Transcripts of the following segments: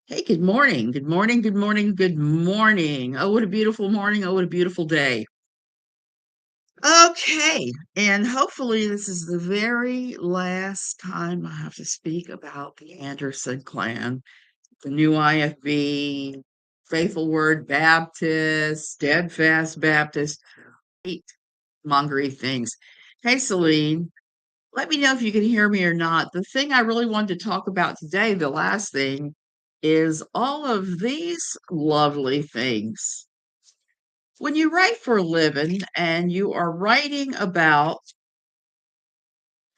Hey, good morning. Good morning. Good morning. Good morning. Oh, what a beautiful morning. Oh, what a beautiful day. Okay. And hopefully, this is the very last time I have to speak about the Anderson clan, the new IFB, Faithful Word Baptist, Steadfast Baptist, hate mongery things. Hey, Celine, let me know if you can hear me or not. The thing I really wanted to talk about today, the last thing, is all of these lovely things. When you write for a living and you are writing about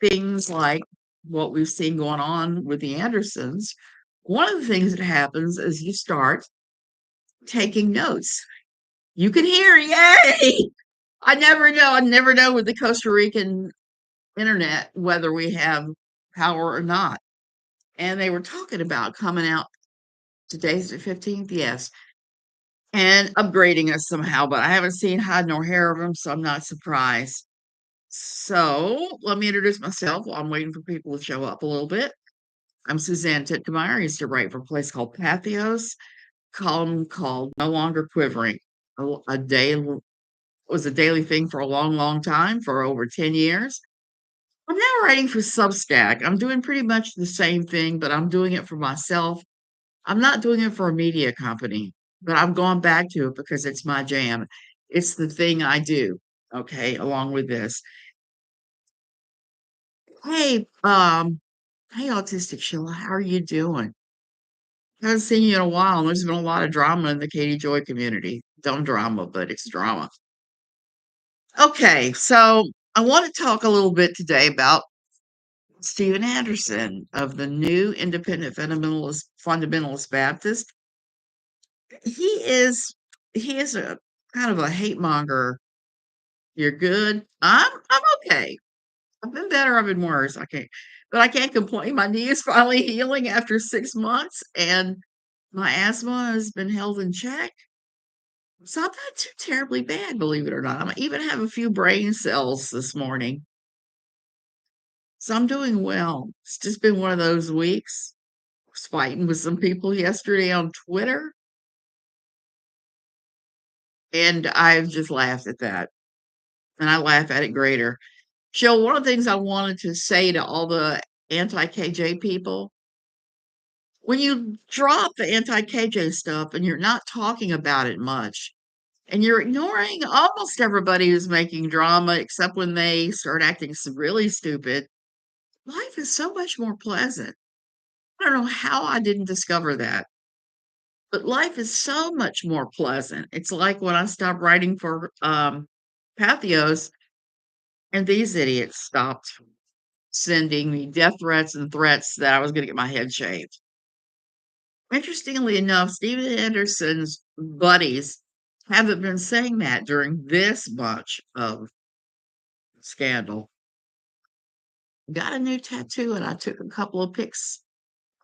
things like what we've seen going on with the Andersons, one of the things that happens is you start taking notes. You can hear, yay! I never know with the Costa Rican internet whether we have power or not. And they were talking about coming out. Today's the 15th, yes, and upgrading us somehow, but I haven't seen hide nor hair of them, so I'm not surprised. So let me introduce myself while I'm waiting for people to show up a little bit. I'm Suzanne Titkemeyer. I used to write for a place called Pathos, column called No Longer Quivering. A day was a daily thing for a long, long time, for over 10 years. I'm now writing for Substack. I'm doing pretty much the same thing, but I'm doing it for myself. I'm not doing it for a media company, but I'm going back to it because it's my jam. It's the thing I do. Okay, along with this. Hey, hey, Autistic Sheila, how are you doing? Haven't seen you in a while. There's been a lot of drama in the Katie Joy community. Dumb drama, but it's drama. Okay, so I want to talk a little bit today about Stephen Anderson of the New Independent Fundamentalist Baptist. He is he is a kind of a hate monger. You're good. I'm okay. I've been better, I've been worse. I can't complain. My knee is finally healing after 6 months, and my asthma has been held in check. So I'm not too terribly bad, believe it or not. I even have a few brain cells this morning. So I'm doing well. It's just been one of those weeks. I was fighting with some people yesterday on Twitter, and I've just laughed at that. And I laugh at it greater. Jill, one of the things I wanted to say to all the anti-KJ people, when you drop the anti-KJ stuff and you're not talking about it much, and you're ignoring almost everybody who's making drama, except when they start acting really stupid, life is so much more pleasant. I don't know how I didn't discover that, but life is so much more pleasant. It's like when I stopped writing for Pathos, and these idiots stopped sending me death threats and threats that I was going to get my head shaved. Interestingly enough, Steven Anderson's buddies haven't been saying that during this much of scandal. Got a new tattoo, and I took a couple of pics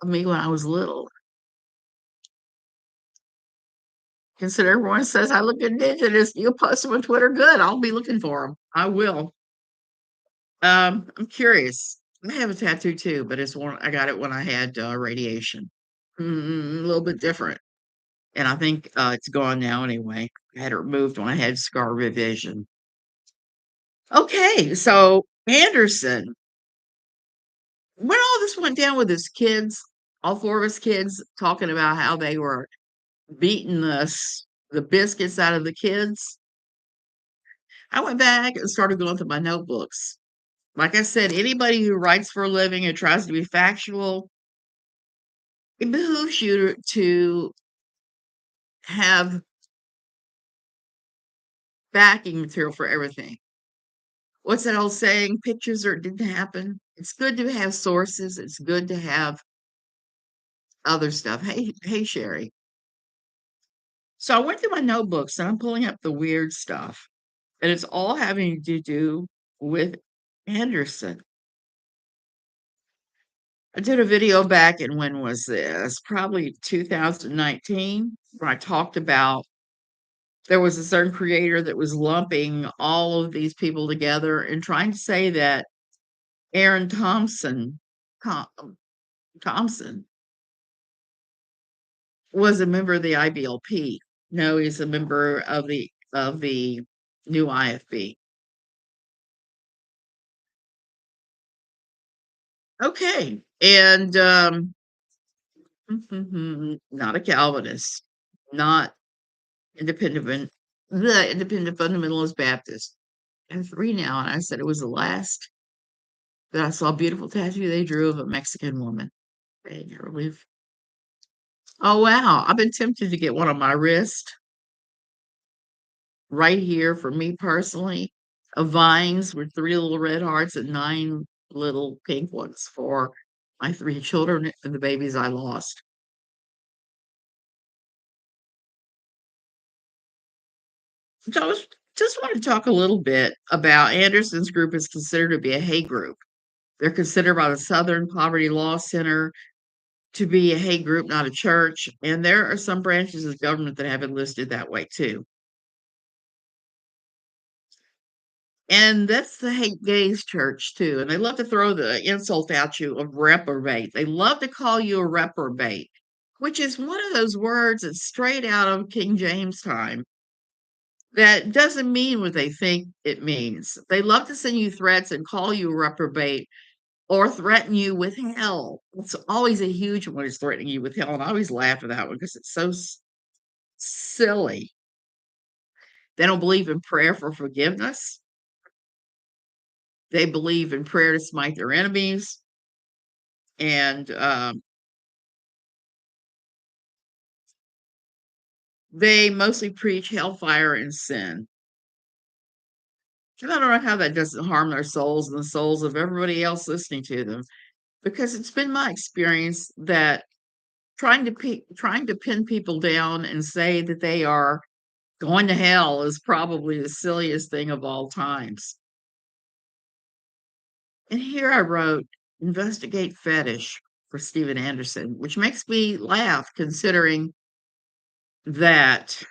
of me when I was little. Consider everyone says I look indigenous. You'll post them on Twitter. Good. I'll be looking for them. I will. I'm curious. I have a tattoo too, but it's one I got it when I had radiation. A little bit different. And I think it's gone now anyway. I had it removed when I had scar revision. Okay, so Anderson, when all this went down with his kids, all four of his kids talking about how they were beating the biscuits out of the kids, I went back and started going through my notebooks. Like I said, anybody who writes for a living and tries to be factual, it behooves you to have backing material for everything. What's that old saying? Pictures or it didn't happen. It's good to have sources. It's good to have other stuff. Hey, Sherry. So I went through my notebooks and I'm pulling up the weird stuff, and it's all having to do with Anderson. I did a video back in when was this? Probably 2019, where I talked about there was a certain creator that was lumping all of these people together and trying to say that Aaron Thompson, Thompson was a member of the IBLP. No, he's a member of the new IFB. Okay. And not a Calvinist, not independent, the independent fundamentalist Baptist. I have three now, and I said it was the last that I saw a beautiful tattoo they drew of a Mexican woman. Can you believe? Oh wow! I've been tempted to get one on my wrist right here for me personally. Of vines with three little red hearts and nine little pink ones for my three children and the babies I lost. So I just want to talk a little bit about Anderson's group is considered to be a hate group. They're considered by the Southern Poverty Law Center to be a hate group, not a church. And there are some branches of government that have it listed that way too. And that's the hate gays church too. And they love to throw the insult at you of reprobate. They love to call you a reprobate, which is one of those words that's straight out of King James time that doesn't mean what they think it means. They love to send you threats and call you a reprobate or threaten you with hell. It's always a huge one is threatening you with hell. And I always laugh at that one because it's so silly. They don't believe in prayer for forgiveness. They believe in prayer to smite their enemies. And they mostly preach hellfire and sin. And I don't know how that doesn't harm their souls and the souls of everybody else listening to them, because it's been my experience that trying to pin people down and say that they are going to hell is probably the silliest thing of all times. And here I wrote, investigate fetish for Steven Anderson, which makes me laugh considering that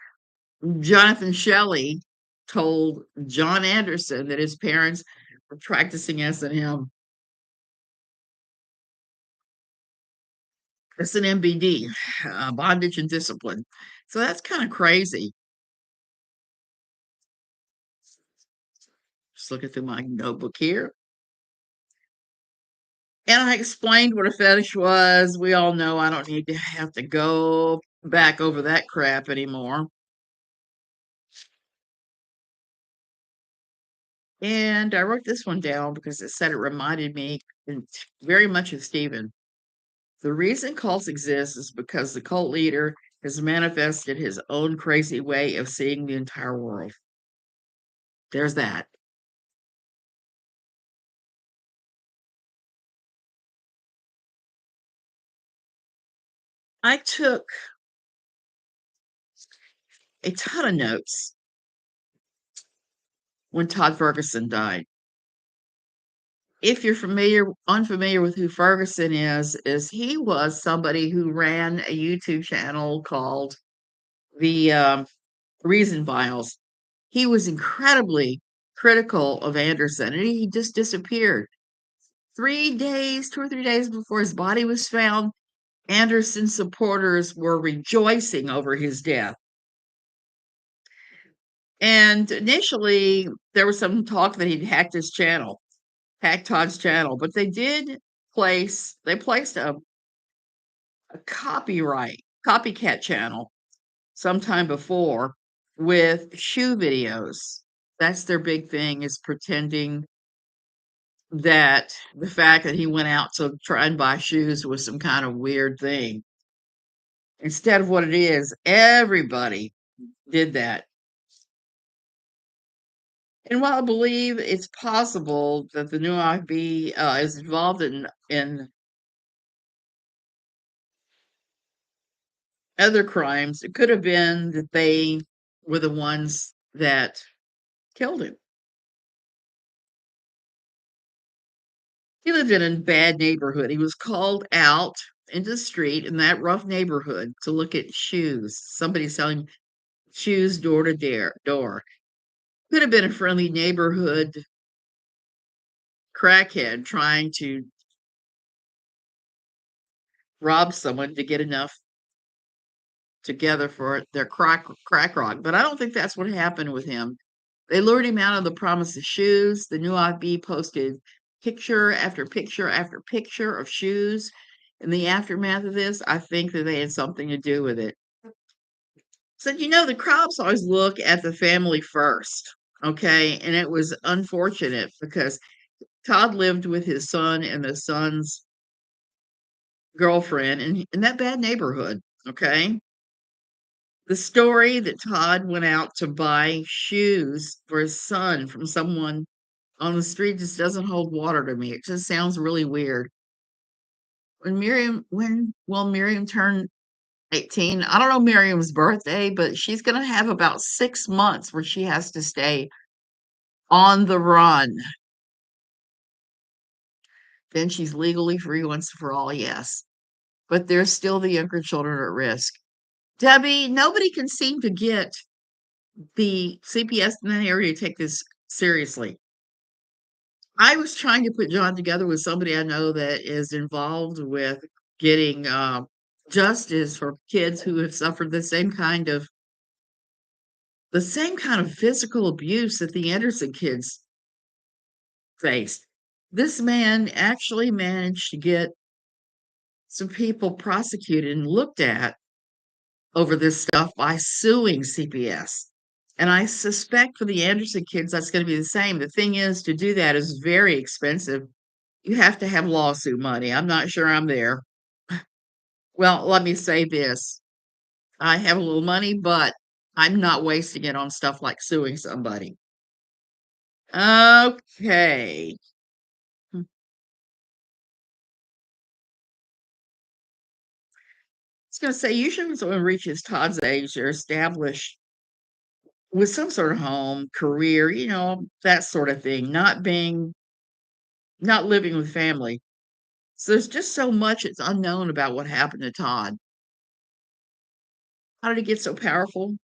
Jonathan Shelley told John Anderson that his parents were practicing S&M. It's an MBD, bondage and discipline. So that's kind of crazy. Just looking through my notebook here. And I explained what a fetish was. We all know I don't need to have to go back over that crap anymore. And I wrote this one down because it said it reminded me very much of Stephen. The reason cults exist is because the cult leader has manifested his own crazy way of seeing the entire world. There's that. I took a ton of notes when Todd Ferguson died. If you're unfamiliar with who Ferguson is he was somebody who ran a YouTube channel called the Reason Files. He was incredibly critical of Anderson, and he just disappeared. 3 days, 2 or 3 days before his body was found, Anderson supporters were rejoicing over his death. And initially, there was some talk that he'd hacked Todd's channel, but they placed a copycat channel sometime before with shoe videos. That's their big thing, is pretending that the fact that he went out to try and buy shoes was some kind of weird thing. Instead of what it is, everybody did that. And while I believe it's possible that the new IB is involved in other crimes, it could have been that they were the ones that killed him. He lived in a bad neighborhood. He was called out into the street in that rough neighborhood to look at shoes. Somebody selling shoes door to door. Could have been a friendly neighborhood crackhead trying to rob someone to get enough together for their crack rock. But I don't think that's what happened with him. They lured him out of the promise of shoes. The new IB posted picture after picture after picture of shoes. In the aftermath of this, I think that they had something to do with it. So, the Krauts always look at the family first, okay? And it was unfortunate because Todd lived with his son and the son's girlfriend in that bad neighborhood, okay? The story that Todd went out to buy shoes for his son from someone on the street just doesn't hold water to me. It just sounds really weird. When will Miriam turn 18? I don't know Miriam's birthday, but she's going to have about 6 months where she has to stay on the run. Then she's legally free once and for all, yes. But there's still the younger children at risk. Debbie, nobody can seem to get the CPS in that area to take this seriously. I was trying to put John together with somebody I know that is involved with getting justice for kids who have suffered the same kind of physical abuse that the Anderson kids faced. This man actually managed to get some people prosecuted and looked at over this stuff by suing CPS. And I suspect for the Anderson kids, that's going to be the same. The thing is, to do that is very expensive. You have to have lawsuit money. I'm not sure I'm there. Well, let me say this. I have a little money, but I'm not wasting it on stuff like suing somebody. Okay. I was going to say, usually when someone reaches Todd's age, they're established with some sort of home, career, that sort of thing, not living with family. So there's just so much it's unknown about what happened to Todd. How did he get so powerful?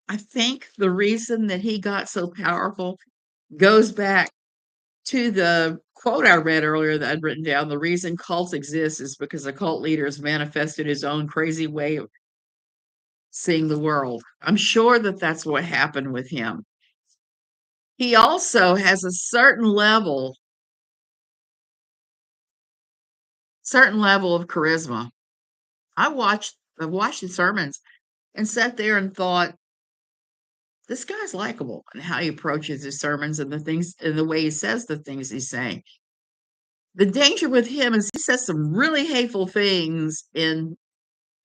I think the reason that he got so powerful goes back to the quote I read earlier that I'd written down. The reason cults exist is because a cult leader has manifested his own crazy way of seeing the world. I'm sure that that's what happened with him. He also has a certain level of charisma. I watched his sermons and sat there and thought, this guy's likable and how he approaches his sermons and the things and the way he says the things he's saying. The danger with him is he says some really hateful things in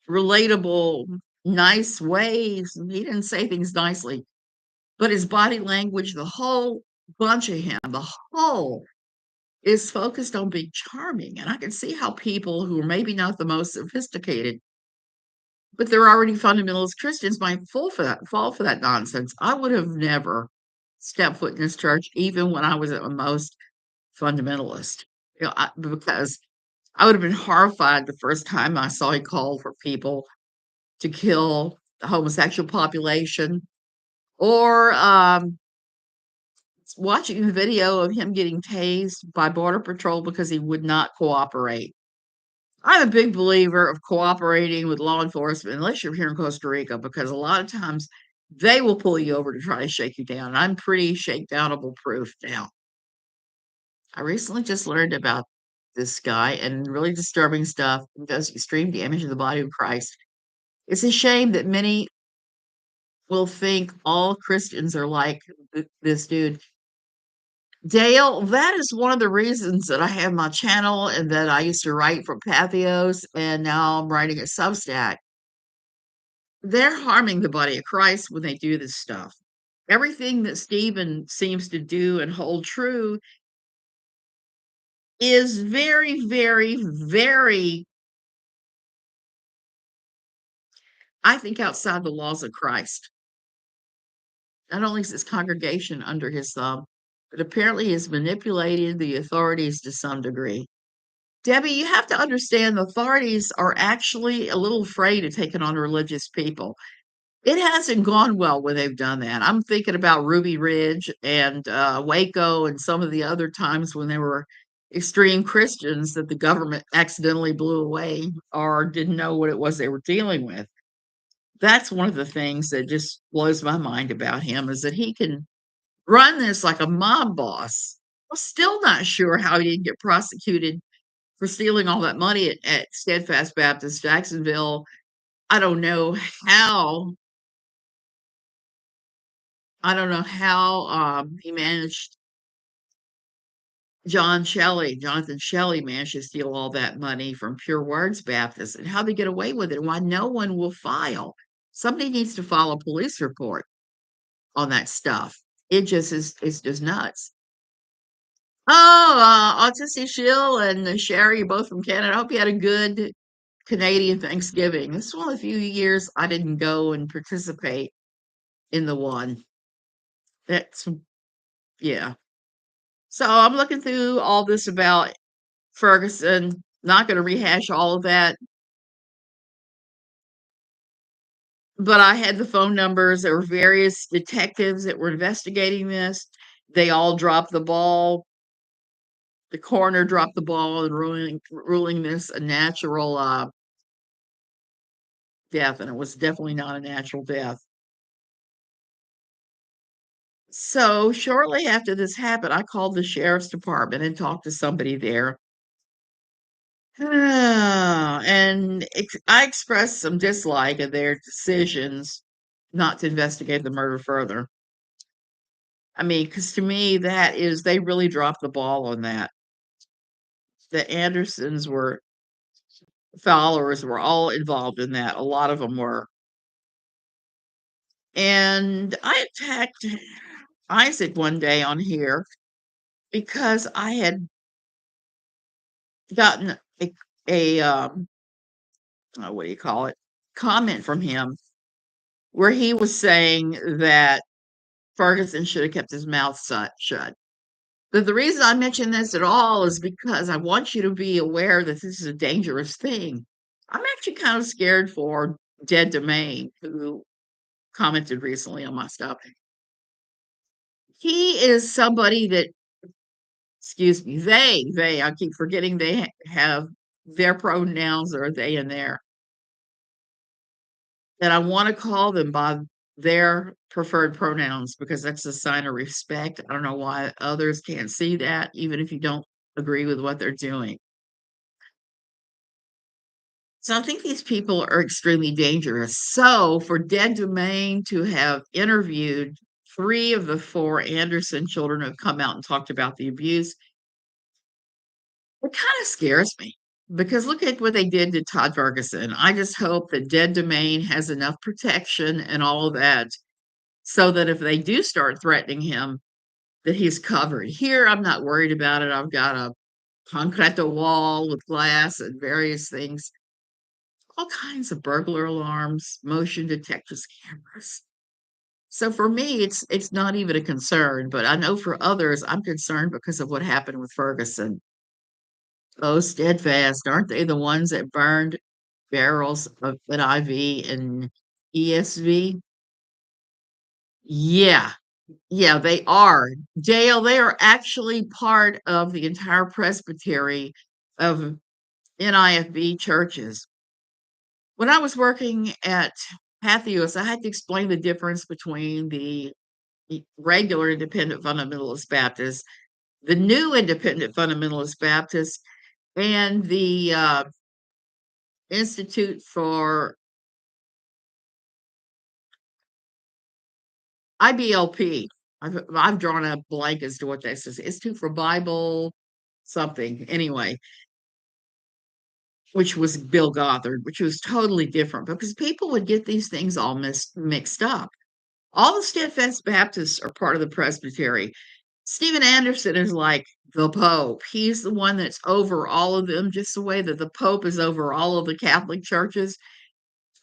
relatable, nice ways. He didn't say things nicely, but his body language, the whole bunch of him, the whole is focused on being charming. And I can see how people who are maybe not the most sophisticated, but they're already fundamentalist Christians might fall for that nonsense. I would have never stepped foot in this church, even when I was at my most fundamentalist, because I would have been horrified the first time I saw he called for people to kill the homosexual population, or watching the video of him getting tased by Border Patrol because he would not cooperate. I'm a big believer of cooperating with law enforcement, unless you're here in Costa Rica, because a lot of times they will pull you over to try to shake you down. I'm pretty shakedownable proof now. I recently just learned about this guy and really disturbing stuff. He does extreme damage to the body of Christ. It's a shame that many will think all Christians are like this dude. Dale, that is one of the reasons that I have my channel and that I used to write for Pathos and now I'm writing at Substack. They're harming the body of Christ when they do this stuff. Everything that Stephen seems to do and hold true is very, very, very, I think, outside the laws of Christ. Not only is his congregation under his thumb, but apparently has manipulated the authorities to some degree. Debbie, you have to understand the authorities are actually a little afraid of taking on religious people. It hasn't gone well when they've done that. I'm thinking about Ruby Ridge and Waco and some of the other times when they were extreme Christians that the government accidentally blew away or didn't know what it was they were dealing with. That's one of the things that just blows my mind about him is that he can run this like a mob boss. I'm still not sure how he didn't get prosecuted for stealing all that money at Steadfast Baptist Jacksonville. I don't know how he managed Jonathan Shelley managed to steal all that money from Pure Words Baptist and how they get away with it and why no one will file. Somebody needs to file a police report on that stuff. It just is it's just nuts. Oh, Autistic Shield and Sherry, both from Canada. I hope you had a good Canadian Thanksgiving. This is one of the few years I didn't go and participate in the one. That's yeah. So I'm looking through all this about Ferguson. Not going to rehash all of that, but I had the phone numbers. There were various detectives that were investigating this. They all dropped the ball. The coroner dropped the ball in ruling this a natural death, and it was definitely not a natural death. So shortly after this happened, I called the sheriff's department and talked to somebody there. And I expressed some dislike of their decisions not to investigate the murder further. I mean, because to me, that is, they really dropped the ball on that. The Andersons were followers, were all involved in that. A lot of them were. And I attacked Isaac one day on here because I had gotten a what do you call it? Comment from him where he was saying that Ferguson should have kept his mouth shut. But the reason I mention this at all is because I want you to be aware that this is a dangerous thing. I'm actually kind of scared for Dead Domain, who commented recently on my stuff. He is somebody that, excuse me, I keep forgetting they have their pronouns or they and their. And I want to call them by their preferred pronouns because that's a sign of respect. I don't know why others can't see that, even if you don't agree with what they're doing. So I think these people are extremely dangerous. So for Dead Domain to have interviewed three of the four Anderson children who have come out and talked about the abuse, it kind of scares me because look at what they did to Todd Ferguson. I just hope that Dead Domain has enough protection and all of that so that if they do start threatening him, that he's covered. Here, I'm not worried about it. I've got a concrete wall with glass and various things, all kinds of burglar alarms, motion detectors, cameras. So for me, it's not even a concern, but I know for others, I'm concerned because of what happened with Ferguson. Oh, Steadfast, aren't they the ones that burned barrels of an IV and ESV? Yeah, yeah, they are. Dale, they are actually part of the entire presbytery of NIFB churches. When I was working at Patheos, I had to explain the difference between the regular independent fundamentalist Baptists, the new independent fundamentalist Baptists, and the Institute for IBLP. I've drawn a blank as to what that says. Institute for Bible something. Anyway, which was Bill Gothard, which was totally different because people would get these things all mixed up. All the Steadfast Baptists are part of the presbytery. Stephen Anderson is like the Pope. He's the one that's over all of them, just the way that the Pope is over all of the Catholic churches.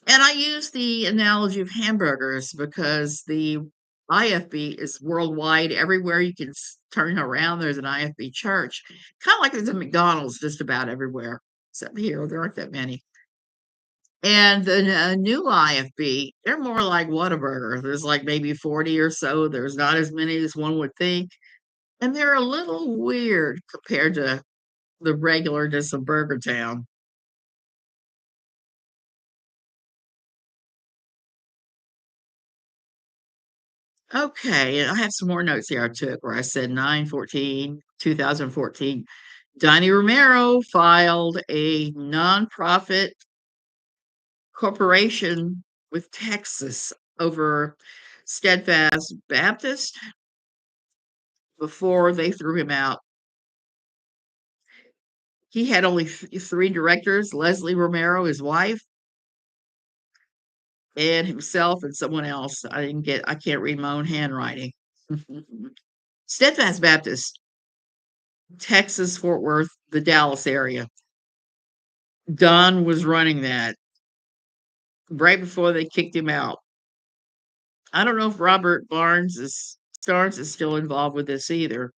And I use the analogy of hamburgers because the IFB is worldwide. Everywhere you can turn around, there's an IFB church. Kind of like there's a McDonald's just about everywhere, except here, there aren't that many. And the new IFB, they're more like Whataburger. There's like maybe 40 or so. There's not as many as one would think. And they're a little weird compared to the regularness of Burger Town. Okay, I have some more notes here I took where I said 9/14/2014. Donnie Romero filed a nonprofit corporation with Texas over Steadfast Baptist before they threw him out. He had only three directors: Leslie Romero, his wife, and himself, and someone else. I can't read my own handwriting. Steadfast Baptist, Texas, Fort Worth, the Dallas area. Don was running that right before they kicked him out. I don't know if Robert Starnes is still involved with this either.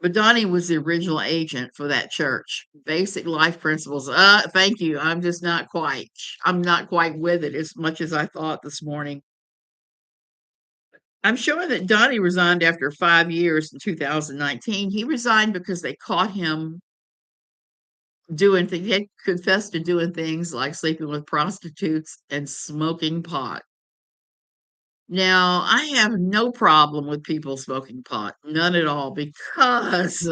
But Donnie was the original agent for that church. Basic life principles. Thank you. I'm not quite with it as much as I thought this morning. I'm sure that Donnie resigned after 5 years in 2019. He resigned because they caught him doing things. He had confessed to doing things like sleeping with prostitutes and smoking pot. Now, I have no problem with people smoking pot, none at all, because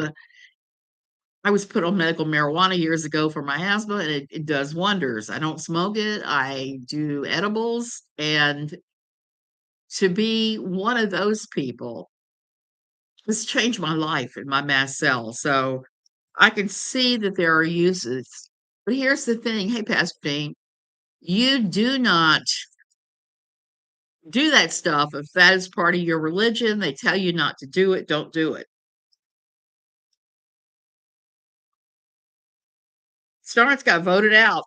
I was put on medical marijuana years ago for my asthma, and it does wonders. I don't smoke it. I do edibles, and to be one of those people has changed my life and my mast cell. So I can see that there are uses. But here's the thing. Hey, Pastor Dean, you do not do that stuff if that is part of your religion. They tell you not to do it, don't do it. Starnes got voted out.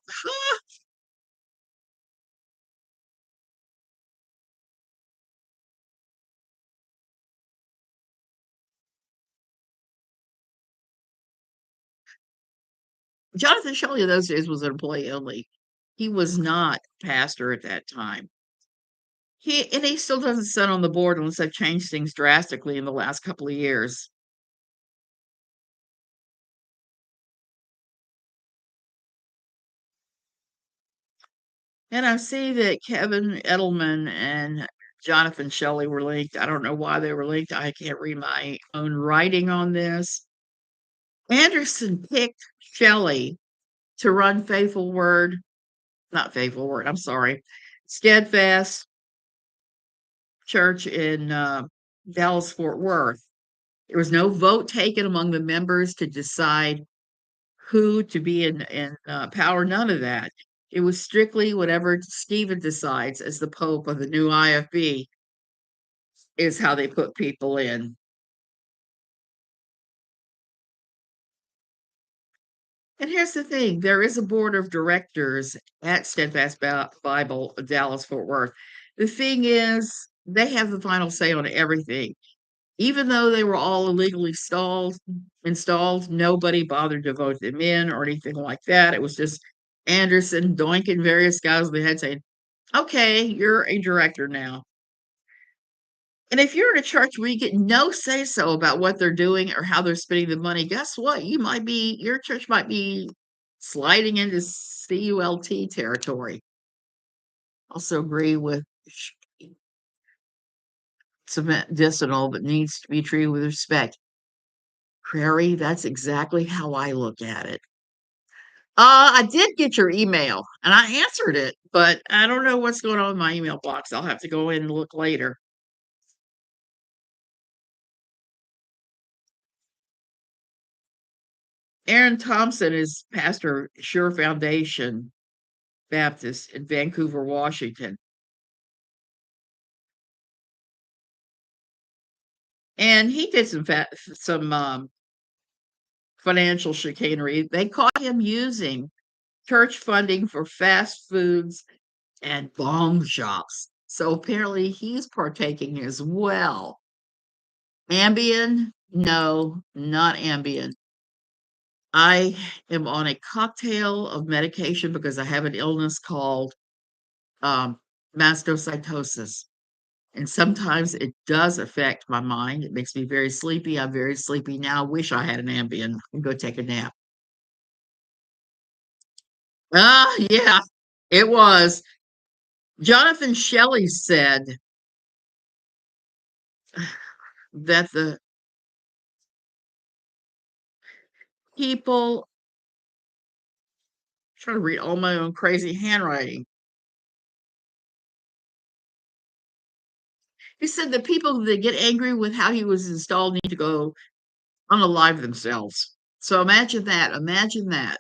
Jonathan Shelley in those days was an employee only. He was not pastor at that time. He still doesn't sit on the board unless they've changed things drastically in the last couple of years. And I see that Kevin Edelman and Jonathan Shelley were linked. I don't know why they were linked. I can't read my own writing on this. Anderson picked Shelley to run not Faithful Word, I'm sorry, Steadfast Church in Dallas, Fort Worth. There was no vote taken among the members to decide who to be in power, none of that. It was strictly whatever Stephen decides as the Pope of the new IFB is how they put people in. And here's the thing, there is a board of directors at Steadfast Bible Dallas Fort Worth. The thing is, they have the final say on everything. Even though they were all illegally installed, nobody bothered to vote them in or anything like that. It was just Anderson doinking various guys on the head saying, okay, you're a director now. And if you're in a church where you get no say so about what they're doing or how they're spending the money, guess what? Your church might be sliding into CULT territory. Also agree with some medicinal, but needs to be treated with respect. Prairie, that's exactly how I look at it. I did get your email and I answered it, but I don't know what's going on with my email box. I'll have to go in and look later. Aaron Thompson is pastor Sure Foundation Baptist in Vancouver, Washington. And he did some financial chicanery. They caught him using church funding for fast foods and bong shops. So apparently he's partaking as well. Ambien? No, not Ambien. I am on a cocktail of medication because I have an illness called um, mastocytosis. And sometimes it does affect my mind. It makes me very sleepy. I'm very sleepy now. Wish I had an Ambien and go take a nap. Ah, yeah, it was. Jonathan Shelley said that the people trying to read all my own crazy handwriting. He said the people that get angry with how he was installed need to go unalive themselves. So imagine that. Imagine that.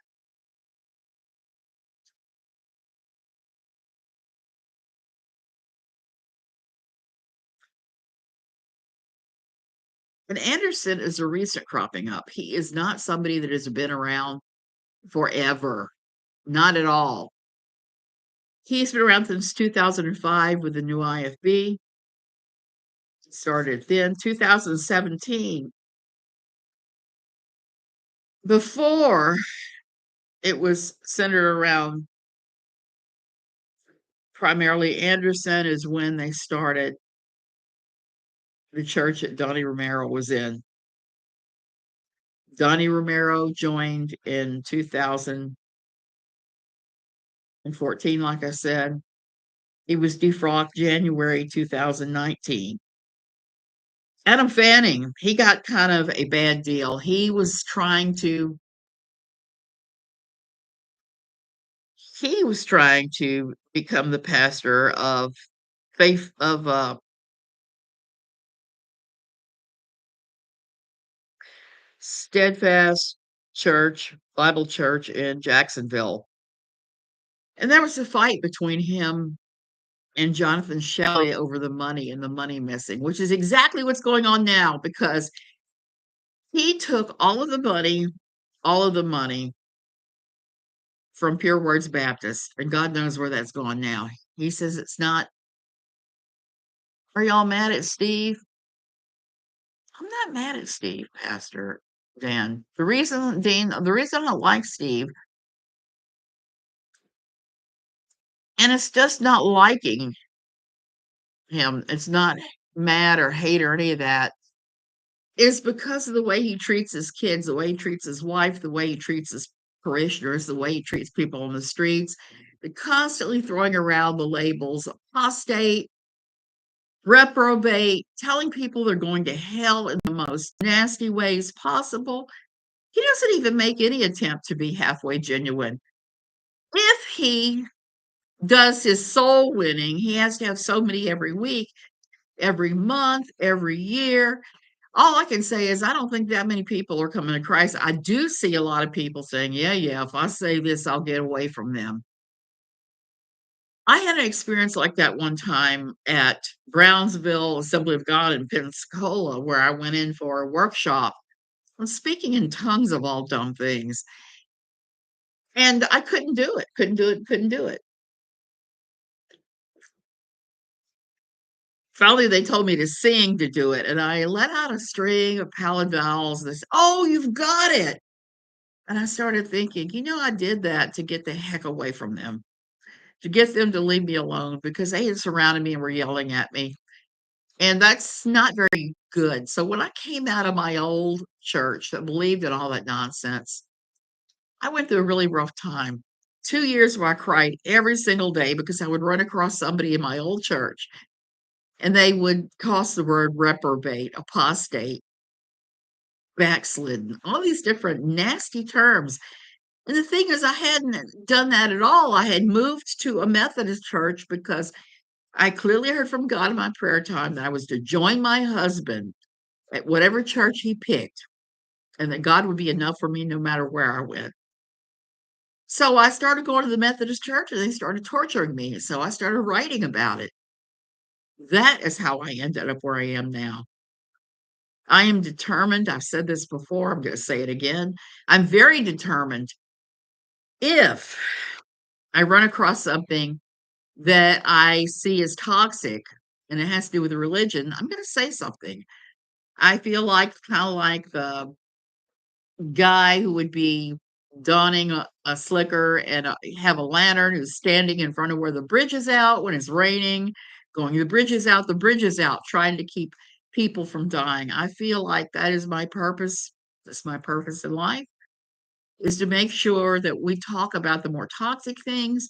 And Anderson is a recent cropping up. He is not somebody that has been around forever. Not at all. He's been around since 2005 with the new IFB. Started then 2017. Before it was centered around primarily Anderson is when they started the church that Donnie Romero was in. Donnie Romero joined in 2014, like I said. He was defrocked January 2019. Adam Fanning, he got kind of a bad deal. He was trying to become the pastor of faith of Steadfast Church, Bible Church in Jacksonville. And there was a fight between him and Jonathan Shelley over the money and the money missing, which is exactly what's going on now because he took all of the money from Pure Words Baptist, and God knows where that's gone now. He says it's not. Are y'all mad at Steve? I'm not mad at Steve, Pastor Dan. The reason I like Steve, and it's just not liking him, it's not mad or hate or any of that, is because of the way he treats his kids, the way he treats his wife, the way he treats his parishioners, the way he treats people on the streets, the constantly throwing around the labels apostate, reprobate, telling people they're going to hell in the most nasty ways possible. He doesn't even make any attempt to be halfway genuine. If he does his soul winning, he has to have so many every week, every month, every year. All I can say is I don't think that many people are coming to Christ. I do see a lot of people saying, yeah, yeah, if I say this, I'll get away from them. I had an experience like that one time at Brownsville Assembly of God in Pensacola, where I went in for a workshop on speaking in tongues of all dumb things. And I couldn't do it, couldn't do it, couldn't do it. Finally, they told me to sing to do it, and I let out a string of pallid vowels. They said, "Oh, you've got it." And I started thinking, I did that to get the heck away from them, to get them to leave me alone because they had surrounded me and were yelling at me. And that's not very good. So when I came out of my old church that believed in all that nonsense, I went through a really rough time. 2 years where I cried every single day because I would run across somebody in my old church and they would toss the word reprobate, apostate, backslidden, all these different nasty terms. And the thing is, I hadn't done that at all. I had moved to a Methodist church because I clearly heard from God in my prayer time that I was to join my husband at whatever church he picked, and that God would be enough for me no matter where I went. So I started going to the Methodist church and they started torturing me. So I started writing about it. That is how I ended up where I am now. I am determined. I've said this before. I'm going to say it again. I'm very determined. If I run across something that I see as toxic and it has to do with religion, I'm going to say something. I feel like kind of like the guy who would be donning a slicker and have a lantern who's standing in front of where the bridge is out when it's raining, going the bridges out, trying to keep people from dying. I feel like that is my purpose. That's my purpose in life, is to make sure that we talk about the more toxic things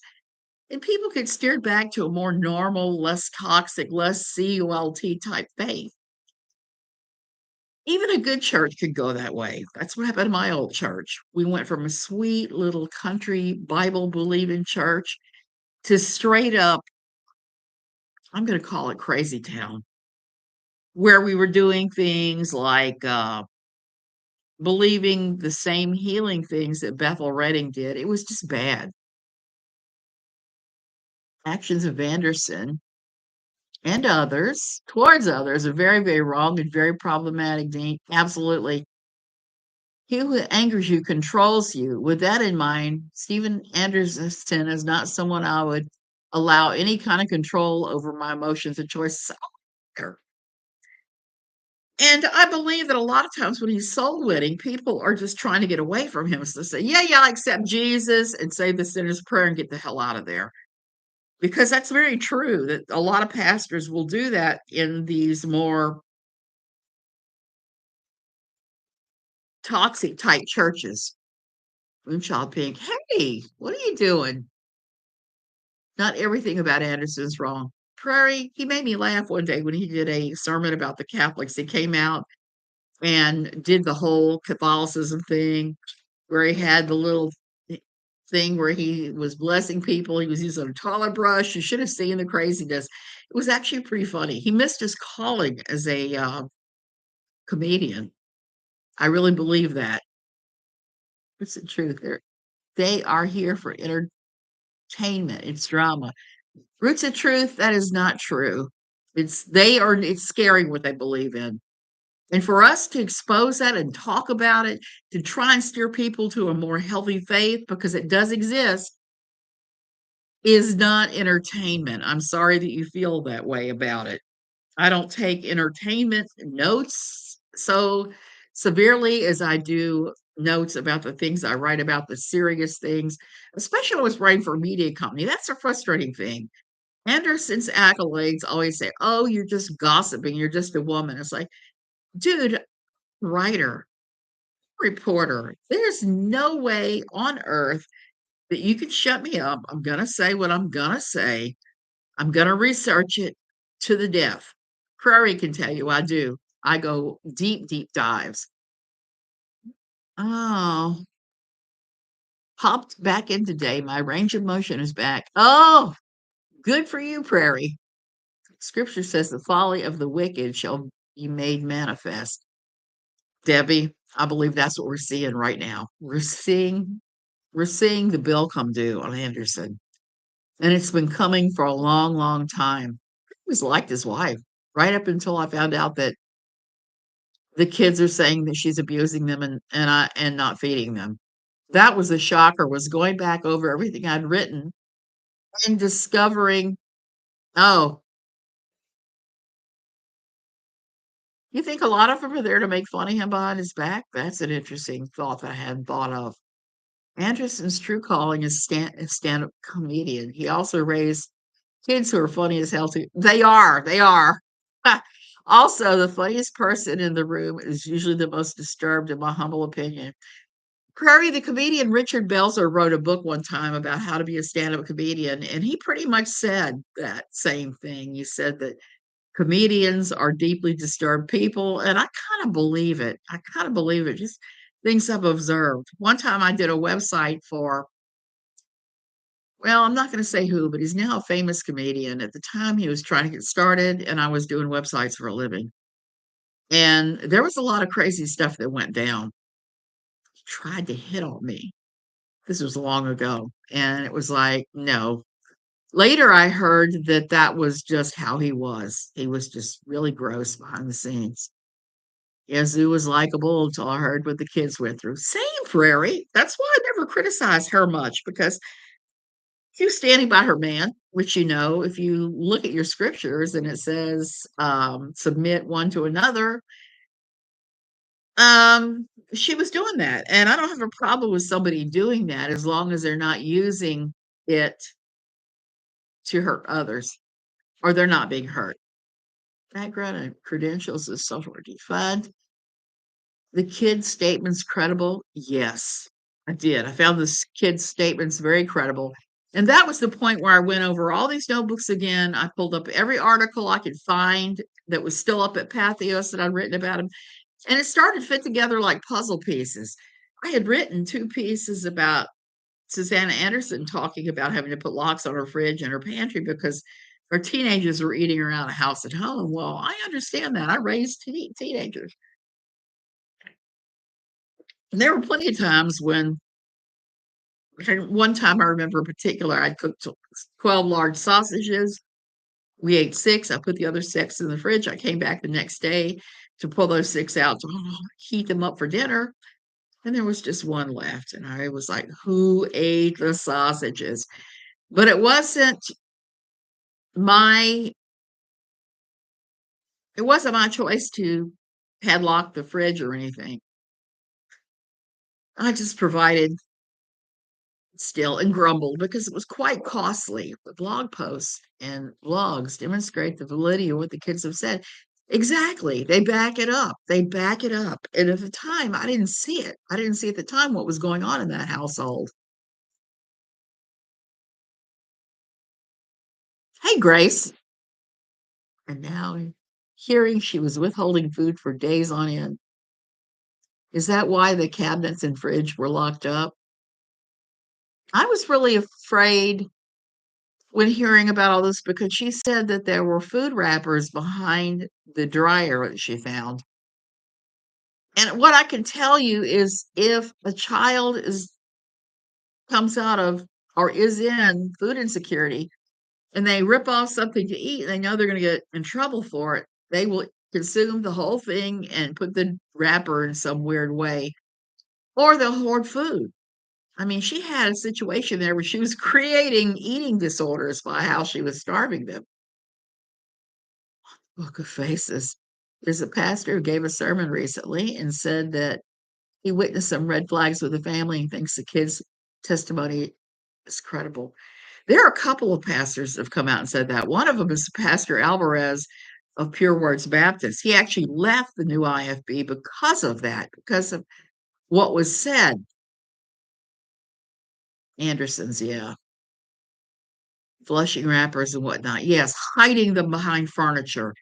and people get steered back to a more normal, less toxic, less CULT type faith. Even a good church could go that way. That's what happened in my old church. We went from a sweet little country Bible believing church to straight up, I'm going to call it crazy town, where we were doing things like believing the same healing things that Bethel Redding did. It was just bad. Actions of Anderson and others towards others are very, very wrong and very problematic, Dean. Absolutely. He who angers you controls you. With that in mind, Stephen Anderson is not someone I would allow any kind of control over my emotions and choices. And I believe that a lot of times when he's soul winning, people are just trying to get away from him. So they say, yeah, yeah, I accept Jesus and say the sinner's prayer and get the hell out of there. Because that's very true that a lot of pastors will do that in these more toxic type churches. Moonchild Pink, hey, what are you doing? Not everything about Anderson's wrong. Prairie, he made me laugh one day when he did a sermon about the Catholics. He came out and did the whole Catholicism thing where he had the little thing where he was blessing people. He was using a toilet brush. You should have seen the craziness. It was actually pretty funny. He missed his calling as a comedian. I really believe that. It's the truth. They are here for entertainment. It's drama. Roots of truth, that is not true. It's scary what they believe in. And for us to expose that and talk about it, to try and steer people to a more healthy faith, because it does exist, is not entertainment. I'm sorry that you feel that way about it. I don't take entertainment notes so severely as I do notes about the things I write about, the serious things, especially when I was writing for a media company. That's a frustrating thing. Anderson's accolades always say, "Oh, you're just gossiping. You're just a woman." It's like, dude, writer, reporter, there's no way on earth that you can shut me up. I'm going to say what I'm going to say. I'm going to research it to the death. Prairie can tell you I do. I go deep, deep dives. Oh, popped back in today. My range of motion is back. Oh, good for you, Prairie. Scripture says the folly of the wicked shall be made manifest. Debbie, I believe that's what we're seeing right now. We're seeing the bill come due on Anderson. And it's been coming for a long, long time. He was liked his wife right up until I found out that the kids are saying that she's abusing them and not feeding them. That was a shocker, was going back over everything I'd written and discovering, oh, you think a lot of them are there to make fun of him behind his back? That's an interesting thought that I hadn't thought of. Anderson's true calling is stand-up comedian. He also raised kids who are funny as hell too. They are. Also, the funniest person in the room is usually the most disturbed, in my humble opinion. Prairie, the comedian Richard Belzer wrote a book one time about how to be a stand-up comedian, and he pretty much said that same thing. He said that comedians are deeply disturbed people, and I kind of believe it. I kind of believe it. Just things I've observed. One time I did a website for, well, I'm not going to say who, but he's now a famous comedian. At the time, he was trying to get started, and I was doing websites for a living. And there was a lot of crazy stuff that went down. He tried to hit on me. This was long ago. And it was like, no. Later, I heard that that was just how he was. He was just really gross behind the scenes. Yazoo was likable until I heard what the kids went through. Same, Prairie. That's why I never criticized her much, because she was standing by her man, which, if you look at your scriptures and it says, submit one to another, she was doing that. And I don't have a problem with somebody doing that as long as they're not using it to hurt others. or they're not being hurt. Background and credentials of social work fund. The kid's statements credible? Yes, I did. I found this kid's statements very credible. And that was the point where I went over all these notebooks again. I pulled up every article I could find that was still up at Pathos that I'd written about him. And it started to fit together like puzzle pieces. I had written 2 pieces about Susanna Anderson talking about having to put locks on her fridge and her pantry because her teenagers were eating around a house at home. Well, I understand that. I raised teenagers. And there were plenty of times when one time I remember in particular, I cooked 12 large sausages. We ate 6. I put the other 6 in the fridge. I came back the next day to pull those 6 out to heat them up for dinner. And there was just 1 left. And I was like, who ate the sausages? But my it wasn't my choice to padlock the fridge or anything. I just provided still and grumbled because it was quite costly. The blog posts and blogs demonstrate the validity of what the kids have said. Exactly. They back it up. They back it up. And at the time, I didn't see it. I didn't see at the time what was going on in that household. Hey, Grace. And now hearing she was withholding food for days on end. Is that why the cabinets and fridge were locked up? I was really afraid when hearing about all this because she said that there were food wrappers behind the dryer that she found. And what I can tell you is if a child is comes out of or is in food insecurity and they rip off something to eat, they know they're going to get in trouble for it. They will consume the whole thing and put the wrapper in some weird way, or they'll hoard food. I mean, she had a situation there where she was creating eating disorders by how she was starving them. Book of Faces. There's a pastor who gave a sermon recently and said that he witnessed some red flags with the family and thinks the kid's testimony is credible. There are a couple of pastors that have come out and said that. One of them is Pastor Alvarez of Pure Words Baptist. He actually left the new IFB because of that, because of what was said. Anderson's, yeah. Flushing wrappers and whatnot. Yes, hiding them behind furniture.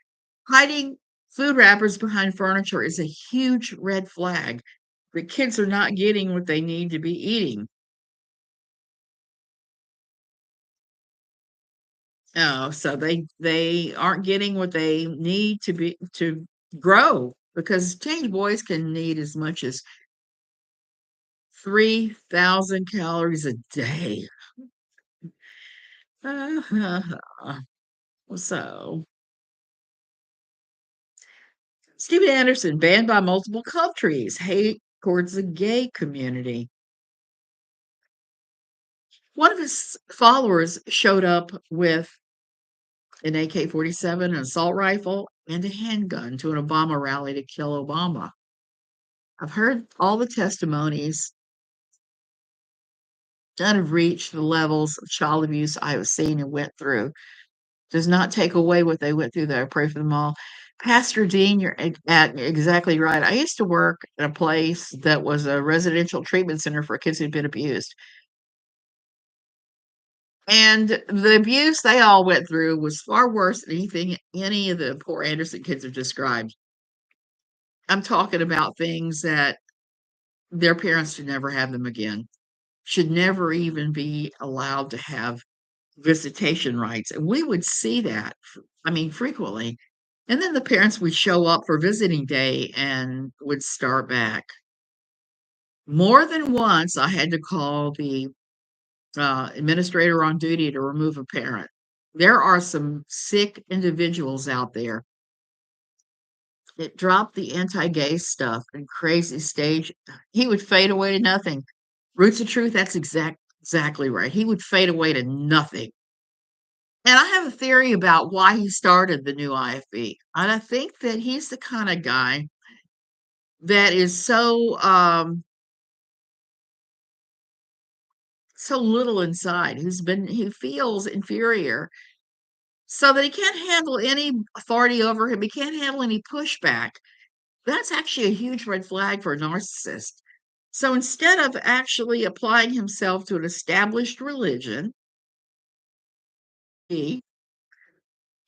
Hiding food wrappers behind furniture is a huge red flag. The kids are not getting what they need to be eating. Oh, so they aren't getting what they need to grow because teenage boys can need as much as 3,000 calories a day. So, Stephen Anderson banned by multiple countries. Hate towards the gay community. One of his followers showed up with an AK-47, an assault rifle, and a handgun to an Obama rally to kill Obama. I've heard all the testimonies. None have reached the levels of child abuse I have seen and went through. Does not take away what they went through, though. I pray for them all. Pastor Dean, you're exactly right. I used to work at a place that was a residential treatment center for kids who'd been abused. And the abuse they all went through was far worse than anything any of the poor Anderson kids have described. I'm talking about things that their parents should never have them again, should never even be allowed to have visitation rights. And we would see that, I mean, frequently. And then the parents would show up for visiting day and would start back. More than once, I had to call the administrator on duty to remove a parent. There are some sick individuals out there that drop the anti-gay stuff and crazy stage. He would fade away to nothing. Roots of Truth, that's exactly right. He would fade away to nothing. And I have a theory about why he started the new IFB. And I think that he's the kind of guy that is so little inside, who feels inferior, so that he can't handle any authority over him. He can't handle any pushback. That's actually a huge red flag for a narcissist. So instead of actually applying himself to an established religion,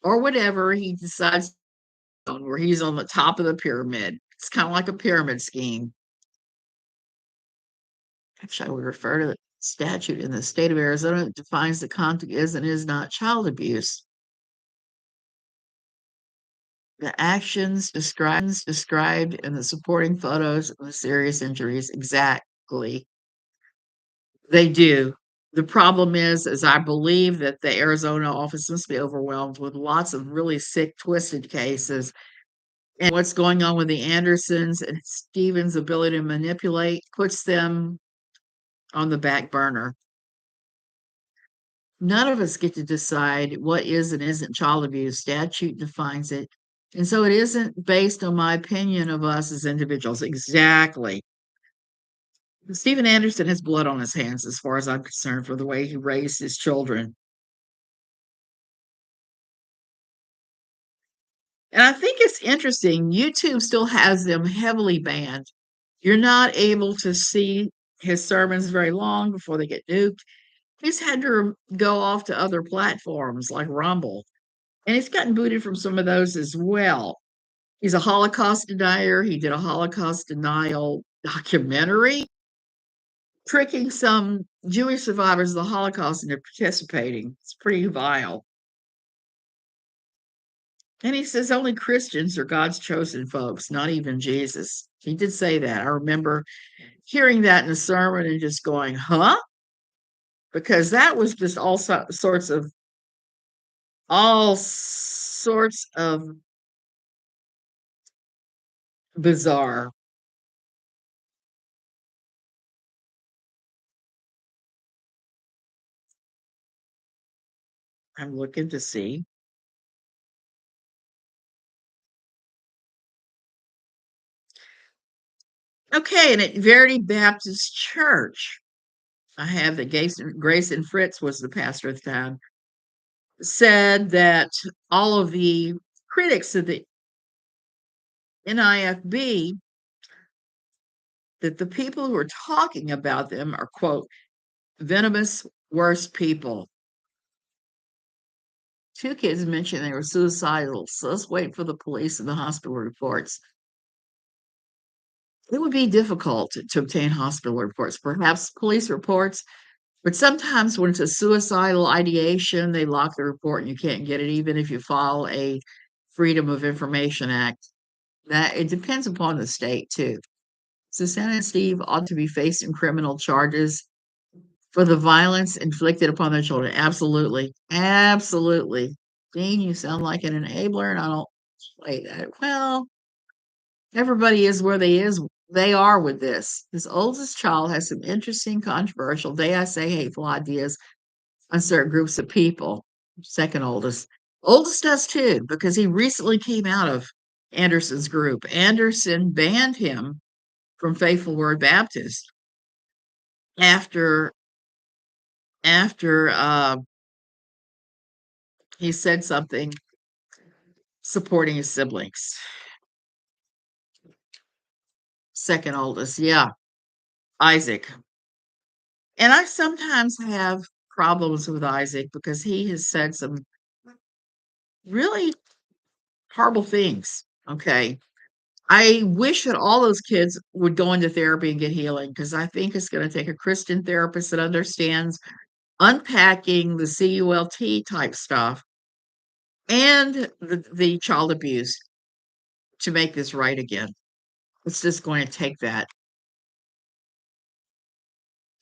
or whatever he decides on, where he's on the top of the pyramid, it's kind of like a pyramid scheme. Actually, I would refer to the statute in the state of Arizona that defines the conduct is and is not child abuse. The actions described in the supporting photos of the serious injuries, exactly. They do. The problem is I believe that the Arizona office must be overwhelmed with lots of really sick, twisted cases. And what's going on with the Andersons and Stephen's ability to manipulate puts them on the back burner. None of us get to decide what is and isn't child abuse. Statute defines it. And so it isn't based on my opinion of us as individuals. Exactly. Stephen Anderson has blood on his hands, as far as I'm concerned, for the way he raised his children. And I think it's interesting. YouTube still has them heavily banned. You're not able to see his sermons very long before they get nuked. He's had to go off to other platforms like Rumble, and he's gotten booted from some of those as well. He's a Holocaust denier. He did a Holocaust denial documentary, tricking some Jewish survivors of the Holocaust into participating. It's pretty vile. And he says only Christians are God's chosen folks, not even Jesus. He did say that. I remember hearing that in a sermon and just going, huh? Because that was just all sorts of bizarre. I'm looking to see. Okay, and at Verity Baptist Church, I have that Grayson Fritz was the pastor at the time, said that all of the critics of the NIFB, that the people who are talking about them are, quote, venomous, worse people. Two kids mentioned they were suicidal, so let's wait for the police and the hospital reports. It would be difficult to obtain hospital reports, perhaps police reports, but sometimes when it's a suicidal ideation, they lock the report and you can't get it, even if you file a Freedom of Information Act. That it depends upon the state too. Susanna and Steve ought to be facing criminal charges for the violence inflicted upon their children. Absolutely. Absolutely. Dean, you sound like an enabler, and I don't play that. Well, everybody is where they are with this. His oldest child has some interesting, controversial, dare I say, hateful ideas on certain groups of people. Second oldest. Oldest does too, because he recently came out of Anderson's group. Anderson banned him from Faithful Word Baptist after after he said something supporting his siblings. Second oldest, yeah, Isaac. And I sometimes have problems with Isaac because he has said some really horrible things. Okay. I wish that all those kids would go into therapy and get healing, because I think it's going to take a Christian therapist that understands unpacking the CULT type stuff and the child abuse to make this right again. It's just going to take that.